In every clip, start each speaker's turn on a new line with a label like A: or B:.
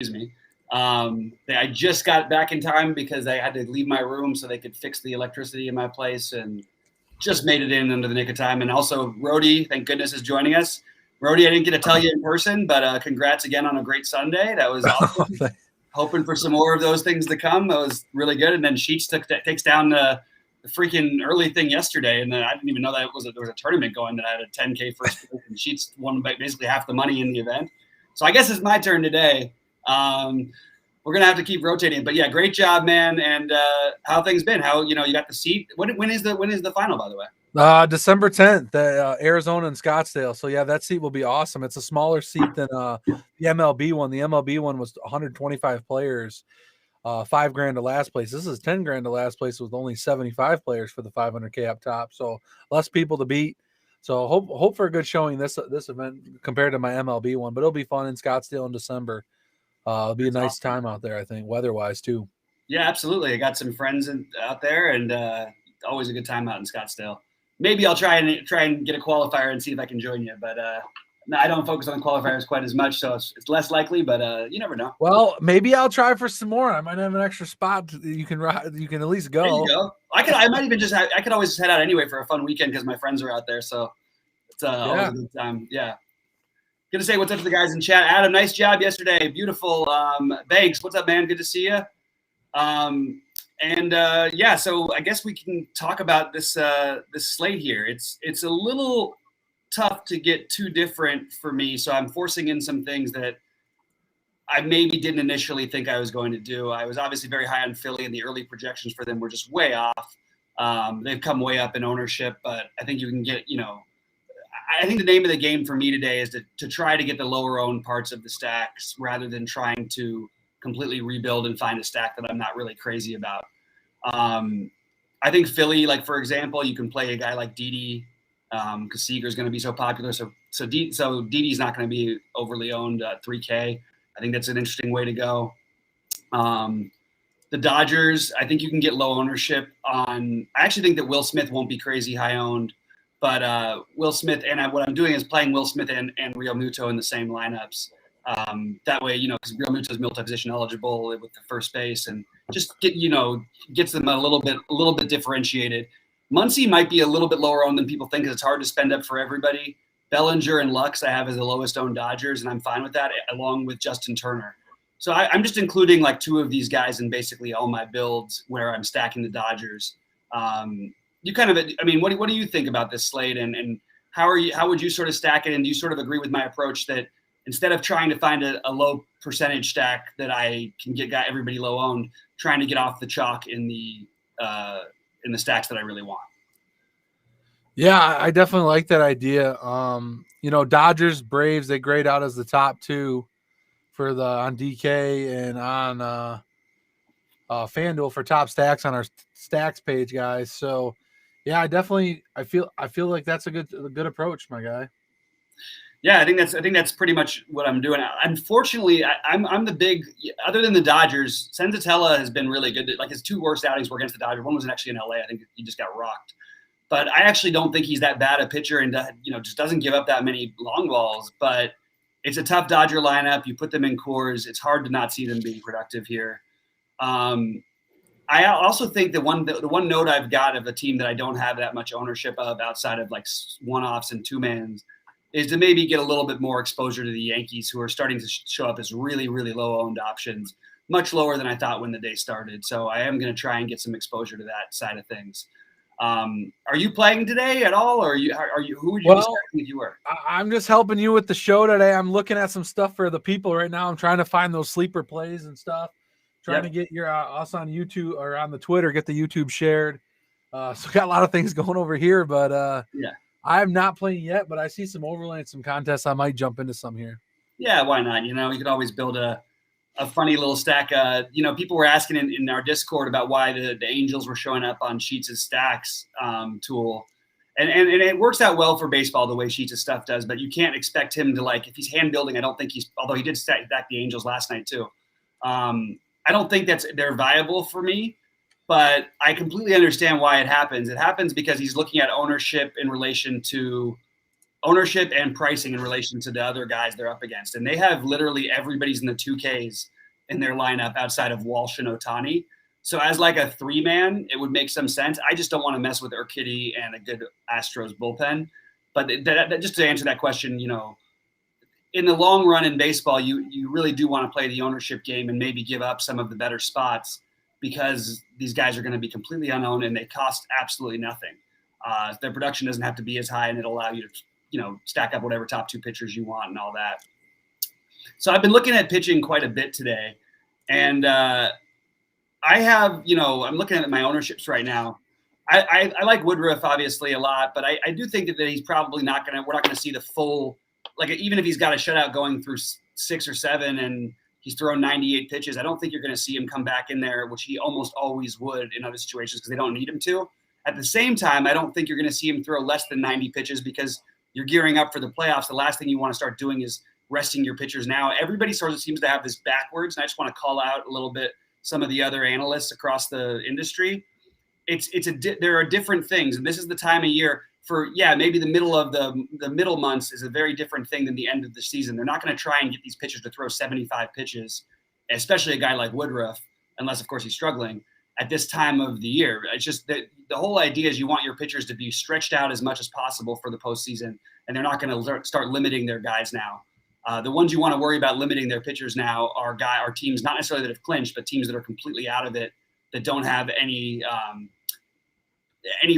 A: excuse me. I just got back in time because I had to leave my room so they could fix the electricity in my place, and just made it in under the nick of time. And also, Rody, thank goodness, is joining us. Rody, I didn't get to tell you in person, but congrats again on a great Sunday. That was awesome. Hoping for some more of those things to come. That was really good. And then Sheets takes down the freaking early thing yesterday, and then I didn't even know that there was a tournament going that I had a 10K first place, and Sheets won basically half the money in the event. So I guess it's my turn today. We're gonna have to keep rotating, but yeah, great job, man. And how things been? How you got the seat? When is the final, by the way?
B: December 10th, Arizona and Scottsdale. So yeah, that seat will be awesome. It's a smaller seat than the MLB one. The MLB one was 125 players, $5,000 to last place. This is $10,000 to last place with only 75 players for the 500K up top. So less people to beat. So hope for a good showing this event compared to my MLB one, but it'll be fun in Scottsdale in December. It'll be a nice time out there, I think, weather-wise too.
A: Yeah, absolutely. I got some friends out there, and always a good time out in Scottsdale. Maybe I'll try and get a qualifier and see if I can join you. But no, I don't focus on qualifiers quite as much, so it's less likely. But you never know.
B: Well, maybe I'll try for some more. I might have an extra spot you can at least go.
A: There you go. I might even I could always head out anyway for a fun weekend because my friends are out there. So it's always a good time. Yeah. Good to say what's up to the guys in chat. Adam, nice job yesterday. Beautiful. Banks, what's up, man? Good to see you. Yeah, so I guess we can talk about this slate here. It's a little tough to get too different for me, so I'm forcing in some things that I maybe didn't initially think I was going to do. I was obviously very high on Philly, and the early projections for them were just way off. They've come way up in ownership, but I think you can get, I think the name of the game for me today is to try to get the lower owned parts of the stacks rather than trying to completely rebuild and find a stack that I'm not really crazy about. I think Philly, like for example, you can play a guy like Didi because Seager's going to be so popular. So Didi's not going to be overly owned at 3K. I think that's an interesting way to go. The Dodgers, I think you can get low ownership on. I actually think that Will Smith won't be crazy high owned, but Will Smith what I'm doing is playing Will Smith and Real Muto in the same lineups. That way, because Real Muto is multi-position eligible with the first base, and just gets them a little bit differentiated. Muncy might be a little bit lower owned than people think because it's hard to spend up for everybody. Bellinger and Lux I have as the lowest owned Dodgers, and I'm fine with that, along with Justin Turner. So I'm just including like two of these guys in basically all my builds where I'm stacking the Dodgers. You kind of, I mean, what do you think about this slate, and how would you sort of stack it? And do you sort of agree with my approach that instead of trying to find a low percentage stack that I can got everybody low owned, trying to get off the chalk in the stacks that I really want?
B: Yeah, I definitely like that idea. Dodgers, Braves, they grade out as the top two for on DK and on FanDuel for top stacks on our stacks page, guys. So yeah, I feel like that's a good approach, my guy.
A: Yeah, I think that's pretty much what I'm doing. Unfortunately, I'm the big, other than the Dodgers, Senzatella has been really good. Like his two worst outings were against the Dodgers. One was actually in LA. I think he just got rocked. But I actually don't think he's that bad a pitcher, and just doesn't give up that many long balls. But it's a tough Dodger lineup. You put them in Coors, it's hard to not see them being productive here. I also think the one note I've got of a team that I don't have that much ownership of outside of like one-offs and two-mans is to maybe get a little bit more exposure to the Yankees, who are starting to show up as really, really low-owned options, much lower than I thought when the day started. So I am going to try and get some exposure to that side of things. Are you playing today at all, or who would you be starting if you were?
B: I'm just helping you with the show today. I'm looking at some stuff for the people right now. I'm trying to find those sleeper plays and stuff. Trying to get us on YouTube or on the Twitter, get the YouTube shared. So got a lot of things going over here, but
A: yeah.
B: I'm not playing yet, but I see some overlay and some contests. I might jump into some here.
A: Yeah, why not? You could always build a funny little stack. People were asking in our Discord about why the Angels were showing up on Sheets' stacks tool. And it works out well for baseball the way Sheets' stuff does, but you can't expect him to, like, if he's hand building, I don't think although he did stack the Angels last night too. I don't think they're viable for me. But I completely understand why it happens. It happens because he's looking at ownership in relation to ownership and pricing in relation to the other guys they're up against. And they have literally everybody's in the 2Ks in their lineup outside of Walsh and Ohtani. So as like a 3-man, it would make some sense. I just don't want to mess with Urquidy and a good Astros bullpen. But just to answer that question, in the long run in baseball, you really do want to play the ownership game and maybe give up some of the better spots because these guys are going to be completely unowned and they cost absolutely nothing. Their production doesn't have to be as high, and it'll allow you to, stack up whatever top 2 pitchers you want and all that. So I've been looking at pitching quite a bit today, and I have, I'm looking at my ownerships right now. I like Woodruff obviously a lot, but I do think that he's probably we're not going to see the full, like even if he's got a shutout going through 6 or 7 and he's thrown 98 pitches, I don't think you're going to see him come back in there, which he almost always would in other situations because they don't need him to. At the same time, I don't think you're going to see him throw less than 90 pitches because you're gearing up for the playoffs. The last thing you want to start doing is resting your pitchers now. Everybody sort of seems to have this backwards, and I just want to call out a little bit some of the other analysts across the industry. There are different things, and this is the time of year for, maybe the middle of the middle months is a very different thing than the end of the season. They're not going to try and get these pitchers to throw 75 pitches, especially a guy like Woodruff, unless, of course, he's struggling at this time of the year. It's just that the whole idea is you want your pitchers to be stretched out as much as possible for the postseason, and they're not going to start limiting their guys now. The ones you want to worry about limiting their pitchers now are teams not necessarily that have clinched, but teams that are completely out of it, that don't have any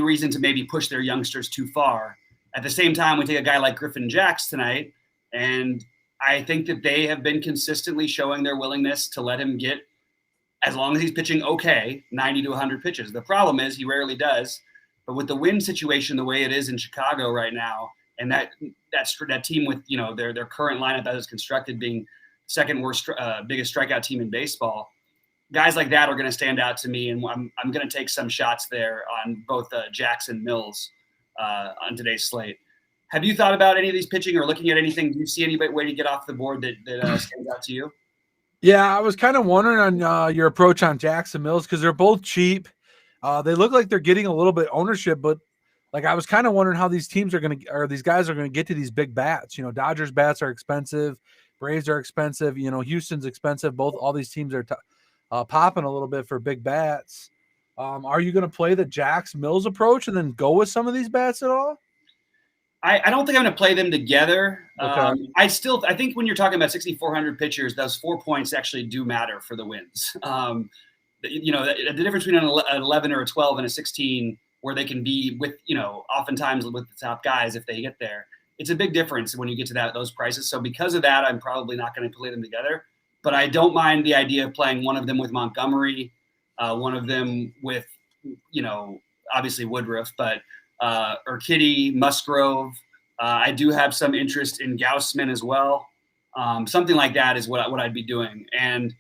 A: reason to maybe push their youngsters too far. At the same time, we take a guy like Griffin Jacks tonight, and I think that they have been consistently showing their willingness to let him get, as long as he's pitching 90 to 100 pitches. The problem is he rarely does. But with the win situation the way it is in Chicago right now, and that team with their current lineup that is constructed being second worst biggest strikeout team in baseball, guys like that are going to stand out to me, and I'm going to take some shots there on both Jackson Mills on today's slate. Have you thought about any of these pitching or looking at anything? Do you see any way to get off the board that stands out to you?
B: Yeah, I was kind of wondering on your approach on Jackson Mills because they're both cheap. They look like they're getting a little bit ownership, but like I was kind of wondering how these teams these guys are going to get to these big bats. Dodgers bats are expensive, Braves are expensive. Houston's expensive. All these teams are popping a little bit for big bats. Are you going to play the Jax Mills approach and then go with some of these bats at all?
A: I don't think I'm going to play them together.
B: Okay.
A: I think when you're talking about 6,400 pitchers, those 4 points actually do matter for the wins. The difference between an 11 or a 12 and a 16, where they can be with, oftentimes with the top guys if they get there, it's a big difference when you get to those prices. So because of that, I'm probably not going to play them together. But I don't mind the idea of playing one of them with Montgomery, one of them with, obviously Woodruff, but Urquidy, Musgrove. I do have some interest in Gausman as well. Something like that is what I'd be doing. And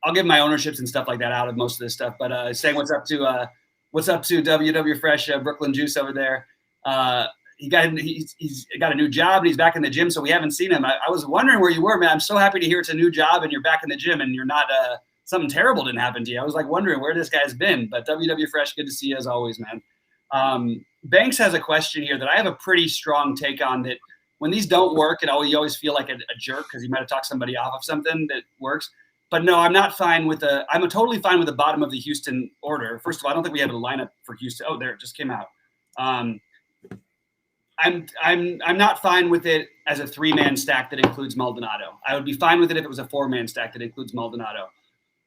A: I'll give my ownerships and stuff like that out of most of this stuff. But saying what's up to WW Fresh, Brooklyn Juice over there. He's got a new job and he's back in the gym, so we haven't seen him. I was wondering where you were, man. I'm so happy to hear it's a new job and you're back in the gym and you're not something terrible didn't happen to you. I was like wondering where this guy's been. But WW Fresh, good to see you as always, man. Banks has a question here that I have a pretty strong take on, that when these don't work, you always feel like a jerk because you might have talked somebody off of something that works. But no, I'm totally fine with the bottom of the Houston order. First of all, I don't think we have a lineup for Houston. Oh, there it just came out. I'm not fine with it as a 3-man stack that includes Maldonado. I would be fine with it if it was a 4-man stack that includes Maldonado.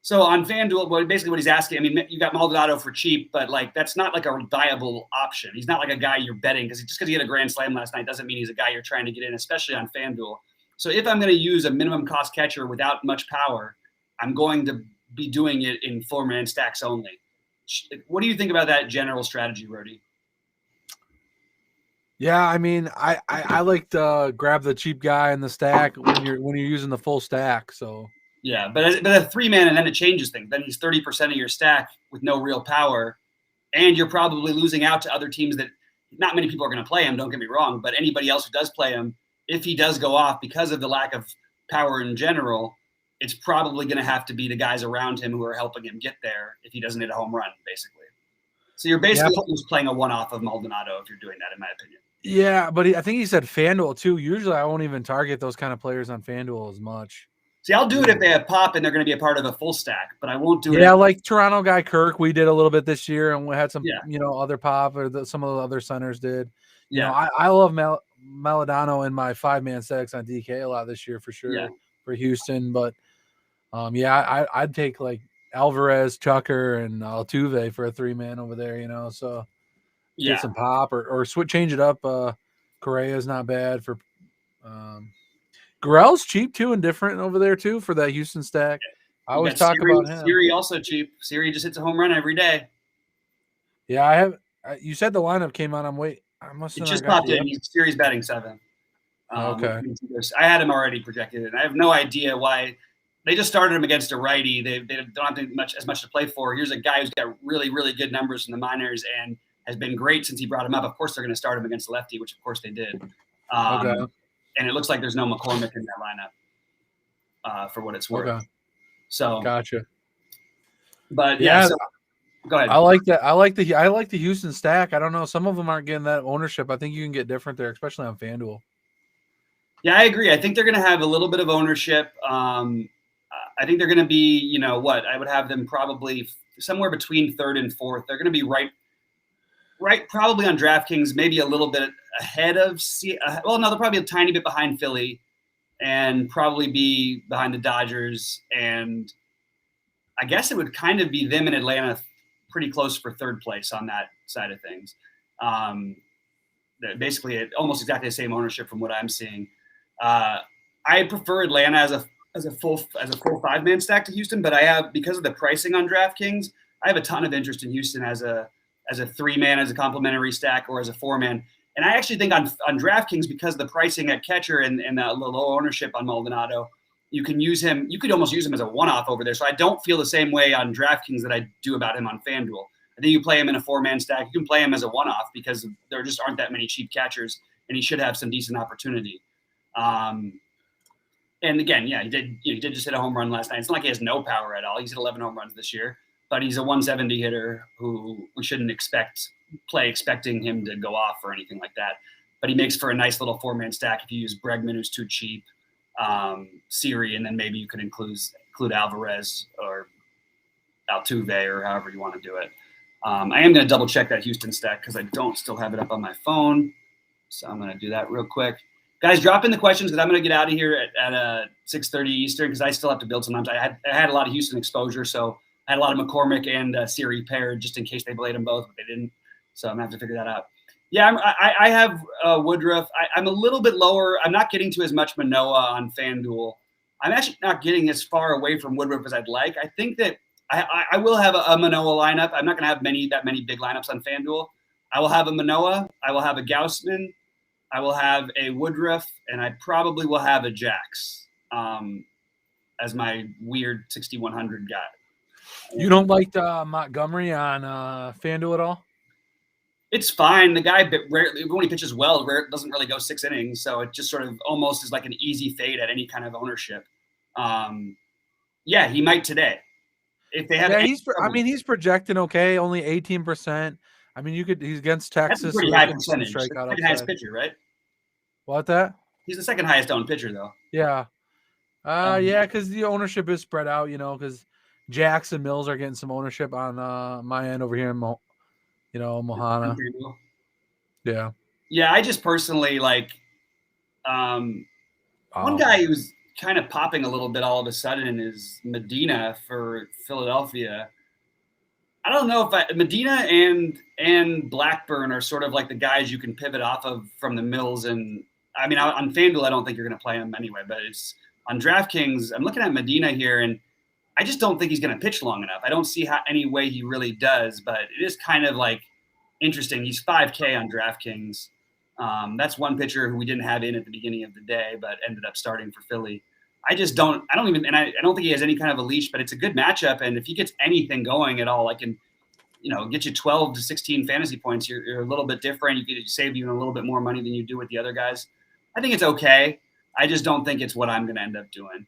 A: So on FanDuel, basically what he's asking, you got Maldonado for cheap, but that's not a viable option. He's not like a guy you're betting just because he had a grand slam last night doesn't mean he's a guy you're trying to get in, especially on FanDuel. So if I'm going to use a minimum cost catcher without much power, I'm going to be doing it in 4-man stacks only. What do you think about that general strategy, Rody?
B: Yeah, I like to grab the cheap guy in the stack when you're using the full stack. So
A: yeah, but a 3-man, and then it changes things. Then he's 30% of your stack with no real power, and you're probably losing out to other teams that not many people are going to play him. Don't get me wrong, but anybody else who does play him, if he does go off because of the lack of power in general, it's probably going to have to be the guys around him who are helping him get there if he doesn't hit a home run, basically. So you're basically just playing a one-off of Maldonado if you're doing that, in my opinion.
B: Yeah, but I think he said FanDuel too. Usually, I won't even target those kind of players on FanDuel as much.
A: See, I'll do it if they have pop and they're going to be a part of a full stack, but I won't do it.
B: Yeah, like Toronto guy Kirk, we did a little bit this year, and we had some,
A: Yeah.
B: other pop or some of the other centers did.
A: Yeah.
B: I love Maladano in my 5-man stacks on DK a lot this year for sure for Houston. But I'd take like Alvarez, Chucker, and Altuve for a 3-man over there. So get some pop or change it up. Correa's not bad for. Gurrell's cheap too and different over there too for that Houston stack. I always talk about him.
A: Siri also cheap. Siri just hits a home run every day.
B: Yeah, I have. You said the lineup came out. I must.
A: It just popped in. Siri's batting 7.
B: Okay.
A: I had him already projected, and I have no idea why they just started him against a righty. They don't have as much to play for. Here's a guy who's got really, really good numbers in the minors and has been great since he brought him up. Of course, they're going to start him against a lefty, which of course they did. Okay. And it looks like there's no McCormick in that lineup, for what it's worth. Okay. So
B: gotcha.
A: But yeah, so, go ahead.
B: I like that. I like the Houston stack. I don't know. Some of them aren't getting that ownership. I think you can get different there, especially on FanDuel.
A: Yeah, I agree. I think they're going to have a little bit of ownership. I think they're going to be, I would have them probably somewhere between 3rd and 4th. They're going to be right probably on DraftKings, maybe a little bit ahead of they'll probably be a tiny bit behind Philly and probably be behind the Dodgers. And I guess it would kind of be them and Atlanta pretty close for 3rd place on that side of things. Basically almost exactly the same ownership from what I'm seeing. I prefer Atlanta as a full 5-man stack to Houston, but because of the pricing on DraftKings, I have a ton of interest in Houston as a 3-man, as a complementary stack, or as a 4-man. And I actually think on DraftKings, because of the pricing at catcher and the low ownership on Maldonado, you can use him. You could almost use him as a one-off over there. So I don't feel the same way on DraftKings that I do about him on FanDuel. I think you play him in a 4-man stack. You can play him as a one-off because there just aren't that many cheap catchers, and he should have some decent opportunity. And again, he did just hit a home run last night. It's not like he has no power at all. He's hit 11 home runs this year. But he's a 170 hitter who we shouldn't expecting him to go off or anything like that. But he makes for a nice little 4-man stack if you use Bregman, who's too cheap, Siri, and then maybe you could include Alvarez or Altuve or however you want to do it. I am going to double check that Houston stack because I don't still have it up on my phone. So I'm going to do that real quick. Guys, drop in the questions because I'm going to get out of here at 6:30 Eastern because I still have to build some times. I had a lot of Houston exposure, so I had a lot of McCormick and Siri paired just in case they played them both, but they didn't. So I'm going to have to figure that out. Yeah, I have Woodruff. I'm a little bit lower. I'm not getting to as much Manoah on FanDuel. I'm actually not getting as far away from Woodruff as I'd like. I think that I will have a Manoah lineup. I'm not going to have that many big lineups on FanDuel. I will have a Manoah. I will have a Gausman. I will have a Woodruff, and I probably will have a Jax as my weird 6,100 guy.
B: You don't like Montgomery on FanDuel at all?
A: It's fine. The guy rarely, when he pitches well, doesn't really go 6 innings, so it just sort of almost is like an easy fade at any kind of ownership. Yeah, he might today. If they have,
B: he's projecting okay, only 18%. I mean, he's against Texas.
A: That's a pretty high percentage. That's the second highest pitcher, right?
B: What that?
A: He's the second highest owned pitcher, though.
B: Yeah. Because the ownership is spread out, because Jax and Mills are getting some ownership on my end over here in Mohana. Yeah.
A: Yeah, I just personally like one guy who's kind of popping a little bit all of a sudden is Medina for Philadelphia. I don't know if Medina and Blackburn are sort of like the guys you can pivot off of from the Mills. And I mean, on FanDuel, I don't think you're going to play him anyway, but it's on DraftKings. I'm looking at Medina here, and I just don't think he's going to pitch long enough. I don't see any way he really does, but it is kind of like interesting. He's 5K on DraftKings. That's one pitcher who we didn't have in at the beginning of the day, but ended up starting for Philly. I don't think he has any kind of a leash, but it's a good matchup. And if he gets anything going at all, I can, get you 12 to 16 fantasy points. You're a little bit different. You could save even a little bit more money than you do with the other guys. I think it's okay. I just don't think it's what I'm going to end up doing.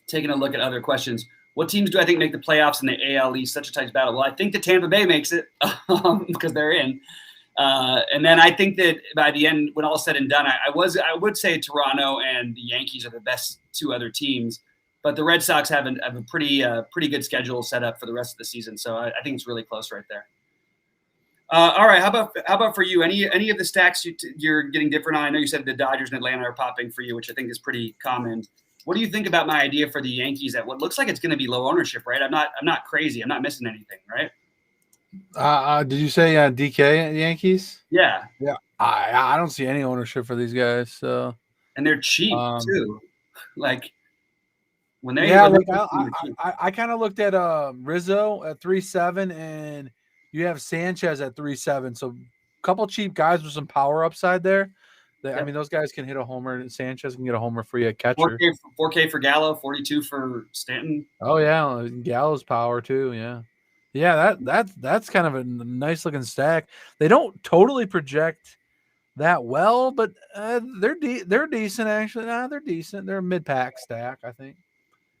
A: Taking a look at other questions. What teams do I think make the playoffs in the AL East? Such a tight battle. Well, I think the Tampa Bay makes it because they're in. And then I think that by the end, when all said and done, I would say Toronto and the Yankees are the best two other teams, but the Red Sox have a pretty good schedule set up for the rest of the season. So I think it's really close right there. All right, how about for you? Any of the stacks you're getting different on? I know you said the Dodgers and Atlanta are popping for you, which I think is pretty common. What do you think about my idea for the Yankees at what looks like it's going to be low ownership, right? I'm not crazy. I'm not missing anything, right?
B: Did you say DK at Yankees?
A: Yeah.
B: Yeah. I don't see any ownership for these guys. So,
A: and they're cheap too. Like when they
B: I kind of looked at Rizzo at 3.7, and you have Sanchez at 3.7. So, a couple cheap guys with some power upside there. I mean, those guys can hit a homer, and Sanchez can get a homer for you at catcher.
A: 4K for Gallo, 42 for Stanton.
B: Oh yeah, Gallo's power too. Yeah. That's kind of a nice looking stack. They don't totally project that well, but they're decent actually. They're decent. They're a mid pack stack, I think.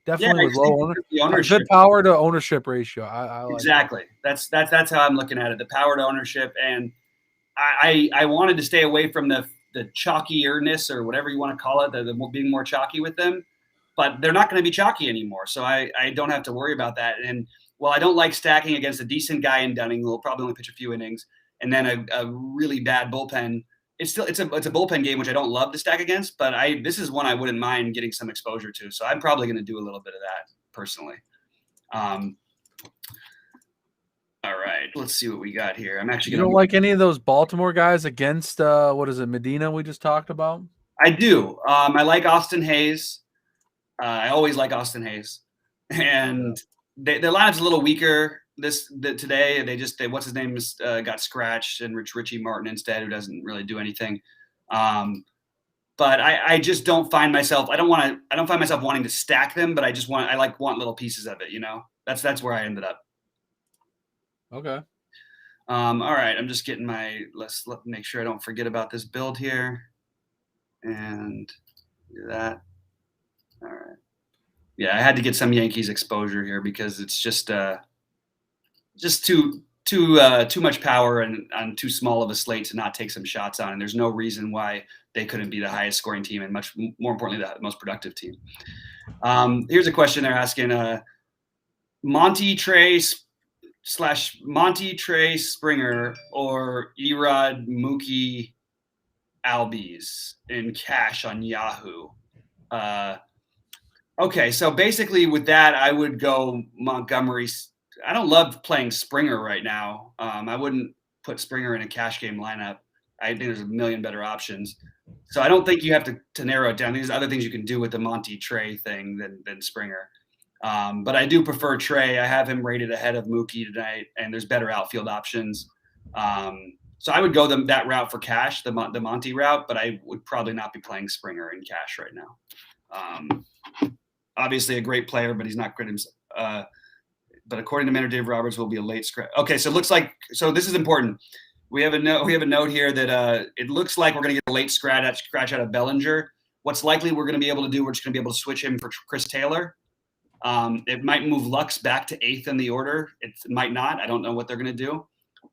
B: Definitely with low ownership. Good power to ownership ratio. I like
A: exactly. That's how I'm looking at it. The power to ownership, and I wanted to stay away from the chalkierness or whatever you want to call it, the being more chalky with them, but they're not going to be chalky anymore. So I don't have to worry about that. And while I don't like stacking against a decent guy in Dunning, who will probably only pitch a few innings, and then a really bad bullpen, it's a bullpen game, which I don't love to stack against, but this is one I wouldn't mind getting some exposure to. So I'm probably going to do a little bit of that personally. All right, let's see what we got here. I'm actually.
B: You don't like any of those Baltimore guys against what is it, Medina? We just talked about.
A: I do. I like Austin Hayes. I always like Austin Hayes, and their lineup's a little weaker today. They what's his name got scratched, and Richie Martin instead, who doesn't really do anything. But I just don't find myself. I don't find myself wanting to stack them, but I want little pieces of it. You know, that's where I ended up.
B: Okay.
A: All right. I'm just getting let's make sure I don't forget about this build here. And do that. All right. Yeah, I had to get some Yankees exposure here because it's just too much power and on too small of a slate to not take some shots on. And there's no reason why they couldn't be the highest scoring team and much more importantly, the most productive team. Here's a question they're asking, Monty Trey Springer or Erod Mookie Albies in cash on Yahoo. Okay, so basically with that, I would go Montgomery. I don't love playing Springer right now. I wouldn't put Springer in a cash game lineup. I think there's a million better options. So I don't think you have to narrow it down. There's other things you can do with the Monty Trey thing than Springer. But I do prefer Trey. I have him rated ahead of Mookie tonight, and there's better outfield options. So I would go that route for cash, the Monty route, but I would probably not be playing Springer in cash right now. Obviously a great player, but he's not great himself. But according to Manager Dave Roberts, will be a late scratch. Okay, so it looks like this is important. We have a note here that it looks like we're going to get a late scratch out of Bellinger. What's likely we're going to be able to do, we're just going to be able to switch him for Chris Taylor. It might move Lux back to 8th in the order. It might not. I don't know what they're going to do,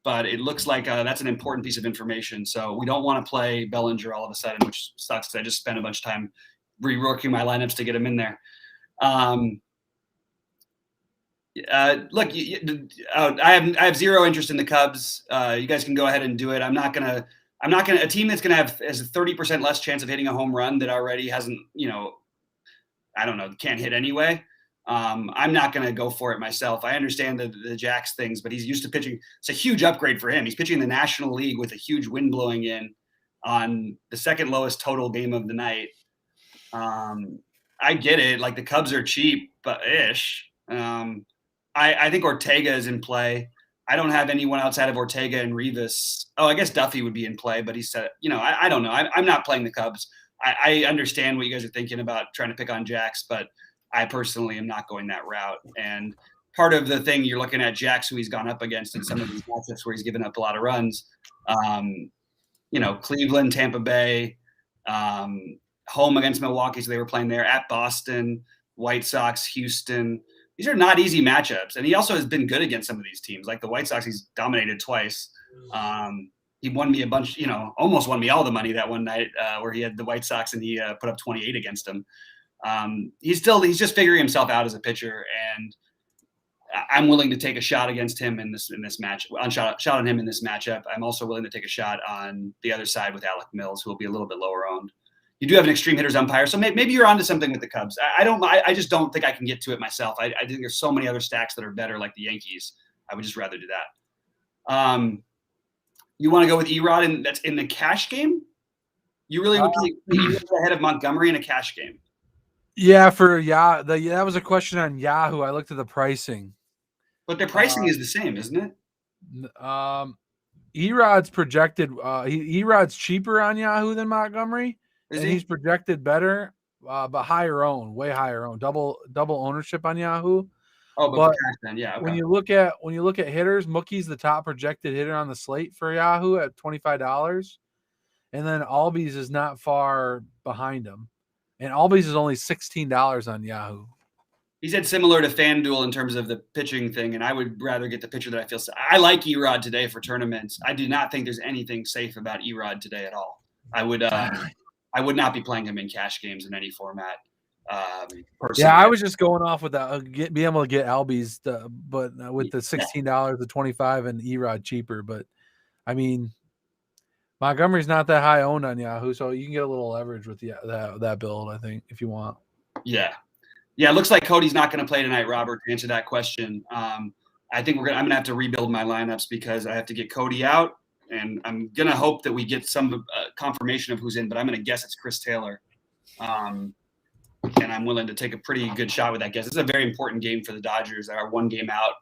A: but it looks like that's an important piece of information. So we don't want to play Bellinger all of a sudden, which sucks because I just spent a bunch of time reworking my lineups to get him in there. Look, I have zero interest in the Cubs. You guys can go ahead and do it. I'm not gonna. A team that's gonna has a 30% less chance of hitting a home run that already hasn't, I don't know, can't hit anyway. I'm not going to go for it myself. I understand the Jax things, but he's used to pitching. It's a huge upgrade for him. He's pitching in the National League with a huge wind blowing in on the second lowest total game of the night. I get it. Like the Cubs are cheap, but ish. I think Ortega is in play. I don't have anyone outside of Ortega and Rivas. Oh, I guess Duffy would be in play, but he said, I don't know. I'm not playing the Cubs. I understand what you guys are thinking about trying to pick on Jax, but I personally am not going that route. And part of the thing you're looking at Jax, who he's gone up against in some of these matchups where he's given up a lot of runs. Cleveland, Tampa Bay, home against Milwaukee, so they were playing there, at Boston, White Sox, Houston. These are not easy matchups. And he also has been good against some of these teams. Like the White Sox, he's dominated twice. he won me a bunch, almost won me all the money that one night where he had the White Sox and he put up 28 against them. He's just figuring himself out as a pitcher, and I'm willing to take a shot against him in this match. Shot on him in this matchup. I'm also willing to take a shot on the other side with Alec Mills, who will be a little bit lower owned. You do have an extreme hitters umpire, so maybe you're onto something with the Cubs. I just don't think I can get to it myself. I think there's so many other stacks that are better, like the Yankees. I would just rather do that. You want to go with Erod, and that's in the cash game? You really would take Erod ahead of Montgomery in a cash game?
B: Yeah, that was a question on Yahoo. I looked at the pricing.
A: But their pricing is the same, isn't it?
B: Erod's projected. Erod's cheaper on Yahoo than Montgomery, he's projected better, but higher owned, way higher owned, double ownership on Yahoo.
A: Oh, but then, yeah. Okay.
B: When you look at hitters, Mookie's the top projected hitter on the slate for Yahoo at $25, and then Albies is not far behind him, and Albies is only $16 on Yahoo.
A: He said similar to FanDuel in terms of the pitching thing, and I would rather get the pitcher that I feel. I like Erod today for tournaments. I do not think there's anything safe about Erod today at all. I would not be playing him in cash games in any format.
B: Yeah, I was just going off with that. Be able to get Albies, but with the $16 to $25 and Erod cheaper. But I mean, Montgomery's not that high owned on Yahoo, so you can get a little leverage with that build, I think, if you want.
A: Yeah. It looks like Cody's not going to play tonight, Robert, to answer that question. I think I'm going to have to rebuild my lineups because I have to get Cody out, and I'm going to hope that we get some confirmation of who's in, but I'm going to guess it's Chris Taylor. And I'm willing to take a pretty good shot with that guess. It's a very important game for the Dodgers. They are one game out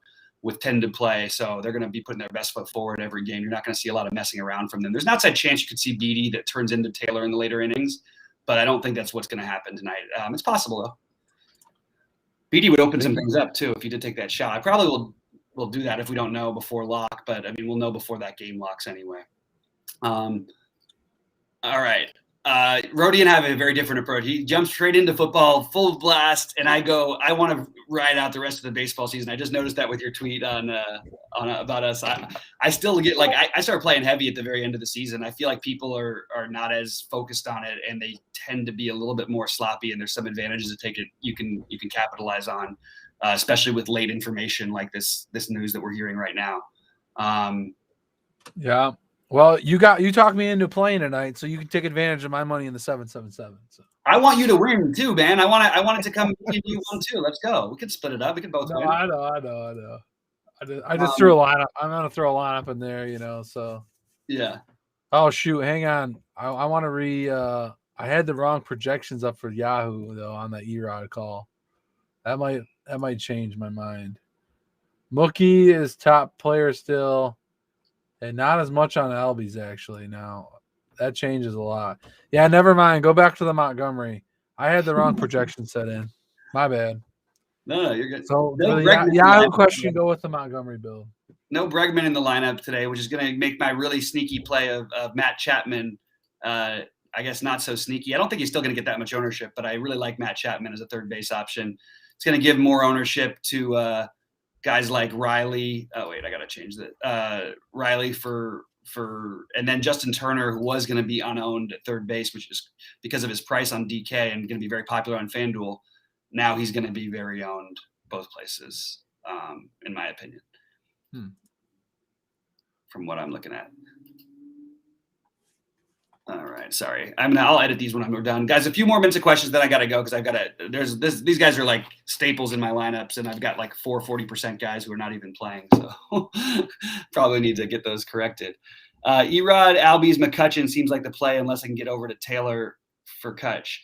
A: with 10 to play, so they're going to be putting their best foot forward every game. You're not going to see a lot of messing around from them. There's an outside chance you could see Beatty that turns into Taylor in the later innings, but I don't think that's what's going to happen tonight. It's possible, though. Beatty would open some things up, too, if he did take that shot. I probably will do that if we don't know before lock, but, I mean, we'll know before that game locks anyway. All right. Rodian have a very different approach. He jumps straight into football, full blast, and I want to ride out the rest of the baseball season. I just noticed that with your tweet on about us. I still get I started playing heavy at the very end of the season. I feel like people are not as focused on it, and they tend to be a little bit more sloppy. And there's some advantages to take it. You can capitalize on, especially with late information like this news that we're hearing right now.
B: Yeah. Well, you talked me into playing tonight, so you can take advantage of my money in the 777. So
A: I want you to win too, man. I want it to come give you one too. Let's go. We can split it up. We can both win.
B: I know. I just threw a lineup. I'm gonna throw a lineup in there, So
A: yeah.
B: Oh shoot, hang on. I want to I had the wrong projections up for Yahoo though on that Erod call. That might change my mind. Mookie is top player still. And not as much on Albies, actually. Now, that changes a lot. Yeah, never mind. Go back to the Montgomery. I had the wrong projection set in. My bad.
A: No, you're good.
B: So, Yahoo question, go with the Montgomery build.
A: No Bregman in the lineup today, which is going to make my really sneaky play of Matt Chapman, I guess, not so sneaky. I don't think he's still going to get that much ownership, but I really like Matt Chapman as a third base option. It's going to give more ownership to guys like Riley. Oh wait, I gotta change that. Riley and then Justin Turner, who was going to be unowned at third base, which is because of his price on DK and going to be very popular on FanDuel. Now he's going to be very owned both places, in my opinion. From what I'm looking at. All right, sorry. I'll edit these when we're done, guys. A few more minutes of questions, then I gotta go because these guys are like staples in my lineups, and I've got like 40% guys who are not even playing, so probably need to get those corrected. Erod, Albies, McCutchen seems like the play unless I can get over to Taylor for Kutch.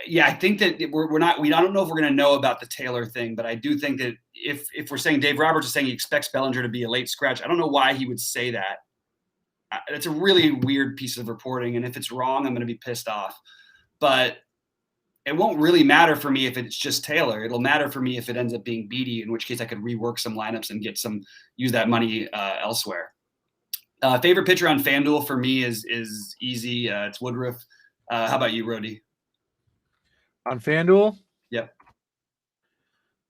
A: Yeah, I think that I don't know if we're gonna know about the Taylor thing, but I do think that if we're saying Dave Roberts is saying he expects Bellinger to be a late scratch, I don't know why he would say that. It's a really weird piece of reporting, and if it's wrong, I'm going to be pissed off. But it won't really matter for me if it's just Taylor. It'll matter for me if it ends up being Beatty, in which case I could rework some lineups and use that money elsewhere. Favorite pitcher on FanDuel for me is easy. It's Woodruff. How about you, Rody?
B: On FanDuel?
A: Yep.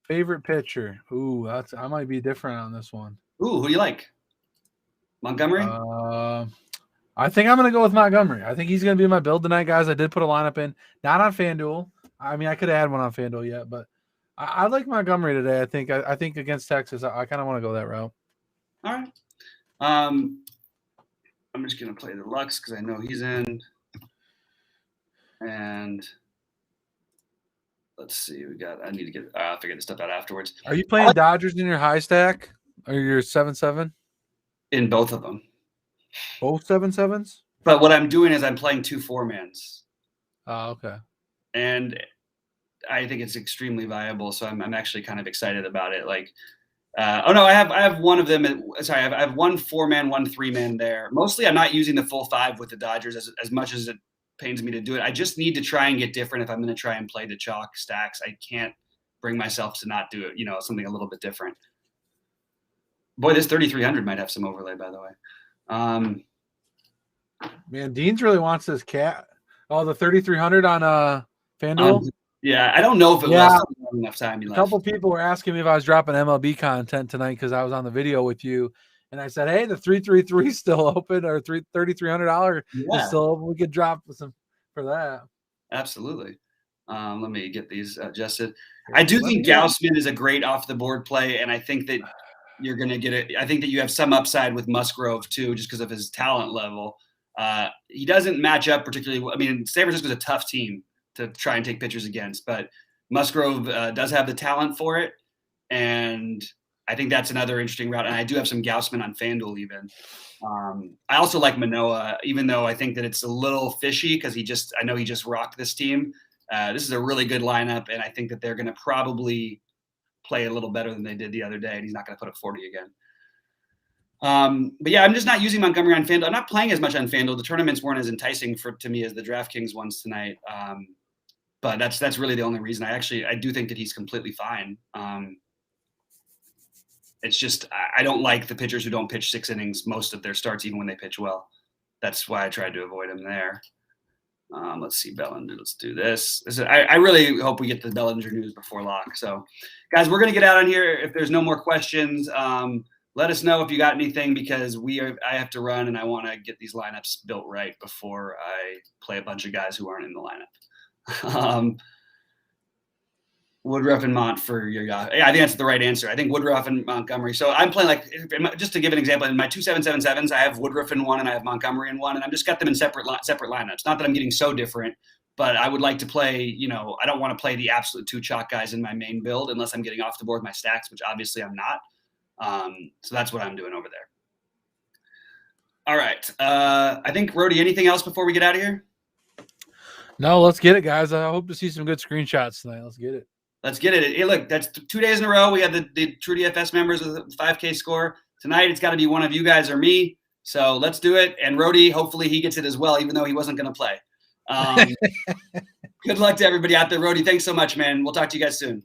B: Favorite pitcher? Ooh, I might be different on this one.
A: Ooh, who do you like? Montgomery?
B: I think I'm going to go with Montgomery. I think he's going to be my build tonight, guys. I did put a lineup in, not on FanDuel. I mean, I could have had one on FanDuel yet, but I like Montgomery today. I think against Texas, I kind of want to go that route.
A: All right. I'm just going to play the Lux because I know he's in. And let's see. I need to get figure this stuff out afterwards.
B: Are you playing Dodgers in your high stack or your 7-7?
A: In both of them.
B: Both 7-7s?
A: But what I'm doing is I'm playing 2 4-mans.
B: Oh, okay.
A: And I think it's extremely viable. So I'm actually kind of excited about it. Like, I have one of them. Sorry, I have 1 4-man, 1 3-man there. Mostly I'm not using the full 5 with the Dodgers as much as it pains me to do it. I just need to try and get different if I'm going to try and play the chalk stacks. I can't bring myself to not do it, something a little bit different. Boy, this 3,300 might have some overlay, by the way.
B: Man, Deans really wants this cat. Oh, the 3,300 on FanDuel?
A: Yeah, I don't know if it was enough time.
B: A couple people were asking me if I was dropping MLB content tonight because I was on the video with you. And I said, hey, the 333 is still open, or $3,300 is still open. We could drop some for that.
A: Absolutely. Let me get these adjusted. I do think Gausman is a great off-the-board play, and I think that you're going to get it. I think that you have some upside with Musgrove, too, just because of his talent level. He doesn't match up particularly well. I mean, San Francisco's a tough team to try and take pitchers against, but Musgrove does have the talent for it, and I think that's another interesting route. And I do have some Gausman on FanDuel even. I also like Manoah, even though I think that it's a little fishy because I know he just rocked this team. This is a really good lineup, and I think that they're going to probably play a little better than they did the other day, and he's not going to put up 40 again. But yeah, I'm just not using Montgomery on FanDuel. I'm not playing as much on FanDuel. The tournaments weren't as enticing to me as the DraftKings ones tonight. But that's really the only reason. I do think that he's completely fine. It's just I don't like the pitchers who don't pitch 6 innings most of their starts, even when they pitch well. That's why I tried to avoid him there. Let's see, Bellinger. Let's do this. I really hope we get the Bellinger news before lock. So, guys, we're going to get out on here. If there's no more questions, let us know if you got anything because I have to run and I want to get these lineups built right before I play a bunch of guys who aren't in the lineup. Woodruff and Mont for your guy. Yeah, I think that's the right answer. I think Woodruff and Montgomery. So I'm playing just to give an example, in my 2 7-7-7s, I have Woodruff in one and I have Montgomery in one, and I've just got them in separate lineups. Not that I'm getting so different, but I would like to play, I don't want to play the absolute 2 chalk guys in my main build unless I'm getting off the board with my stacks, which obviously I'm not. So that's what I'm doing over there. All right. I think, Rody, anything else before we get out of here?
B: No, let's get it, guys. I hope to see some good screenshots tonight. Let's get it.
A: Let's get it. Hey, look, that's 2 days in a row. We have the True DFS members with a 5K score. Tonight, it's got to be one of you guys or me. So let's do it. And Rody, hopefully he gets it as well, even though he wasn't going to play. Good luck to everybody out there. Rody, thanks so much, man. We'll talk to you guys soon.